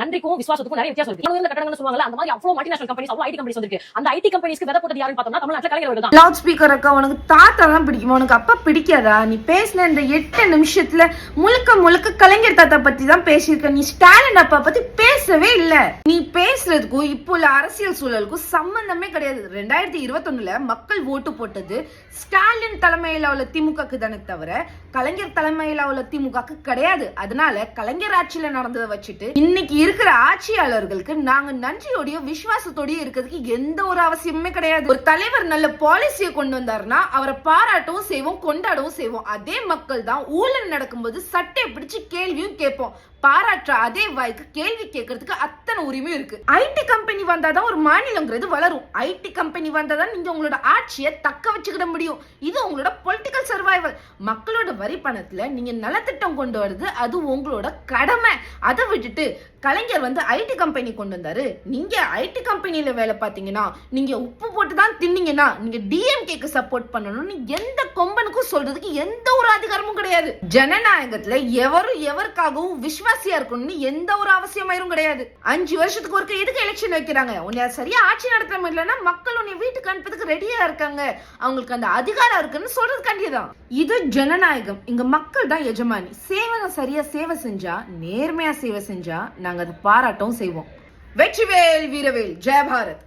நன்றிக்கும் விசுவாசத்துக்கும் நிறைய வித்தியாசம் இருக்கு. கட்டணங்கள் சொல்லுவாங்க, அந்த மாதிரி அவ்வளவு மல்டிநேஷனல் கம்பெனிஸ், அவ்வளவு ஐடி கம்பெனிஸ் வந்திருக்கு. அந்த ஐடி கம்பெனிஸ்க்கு விதை போட்டது யாருன்னு பார்த்தோம்னா தமிழ்நாட்டுல கலைஞர்கள் தான். லவுட் ஸ்பீக்கர் அக்கா, உனக்கு தாத்தா தான் பிடிக்குமா? உனக்கு அப்பா பிடிக்காதா? நீ பேசின இந்த 8 நிமிஷத்துல முழுக்க முழுக்க கலைஞர் தாத்தா பத்தி தான் பேசியிருக்க. நீ ஸ்டாலின் அப்பா பத்தி பேசவே இல்ல. நீ பேசுறதுக்கும் இப்போ உள்ள அரசியல் சூழலுக்கும் சம்பந்தமே கிடையாது. 2021 மக்கள் ஓட்டு போட்டது ஸ்டாலின் தலைமையில உள்ள திமுகக்கு தானே தவிர கலைஞர் தலைமையில உள்ள திமுகக்கு கிடையாது. அதனால கலைஞர் ஆட்சியில நடந்ததை வச்சுட்டு இன்னைக்கு இருக்கிற ஆட்சியாளர்களுக்கு நாங்க நன்றியோடய விசுவாசத்தோடய இருக்கிறதுக்கு எந்த ஒரு அவசியமுமே கிடையாது. ஒரு தலைவர் நல்ல பாலிசியை கொண்டு வந்தாருன்னா அவரை பாராட்டவும் செய்வோம், கொண்டாடவும் செய்வோம். அதே மக்கள் தான் ஊழல் நடக்கும்போது சட்டையை பிடிச்சு கேள்வியும் கேட்போம். பாராட்டுற அதே வாய்க்கு கேள்வி கேட்கறதுக்கு அத்தனை உரிமை இருக்கு. ஐடி கம்பெனி வந்தாதான் ஒரு மாநிலங்கிறது வளரும். ஐடி கம்பெனி வந்தாதான் நீங்க உங்களோட ஆட்சியை தக்க வச்சுக்கிட முடியும். இது உங்களோட பொலிட்டிக்கல் சர்வைவல். மக்களோட வரி பணத்துல நீங்க நலத்திட்டம் கொண்டு வருது, அது உங்களோட கடமை. அதை விட்டுட்டு கலைஞர் ஐடி கம்பெனி கொண்டு வந்தாரு, நீங்க ஐடி கம்பெனில வேலை பார்த்தீங்கன்னா, நீங்க உப்பு போட்டு தான் தின்னீங்கன்னா நீங்க டிஎம்கேக்கு சப்போர்ட் பண்ணணும்னு எந்த கொம்பனுக்கும் சொல்றதுக்கு எந்த ஒரு அதிகாரமும் கிடையாது. ஜனநாயகத்துல எவரும் எவருக்காகவும் விசுவாசியா இருக்கணும்னு எந்த ஒரு அவசியமாயிரும் கிடையாது. 5 வருஷத்துக்கு ஒருக்க எதுக்கு எலெக்ஷன் வைக்கிறாங்க? உன்னை சரியா ஆட்சி நடத்த முடியலன்னா மக்கள் உன்னை வீட்டுக்கு அனுப்புறதுக்கு ரெடியா இருக்காங்க, அவங்களுக்கு அந்த அதிகாரம் இருக்குன்னு சொல்றதுக்காண்டியதான். இது ஜனநாயகம். இங்க மக்கள் தான் எஜமானி. சேவகம் சரியா சேவை செஞ்சா, நேர்மையா சேவை செஞ்சா நாங்க அதை பாராட்டவும் செய்வோம். வெற்றிவேல் வீரவேல், ஜெய பாரத்.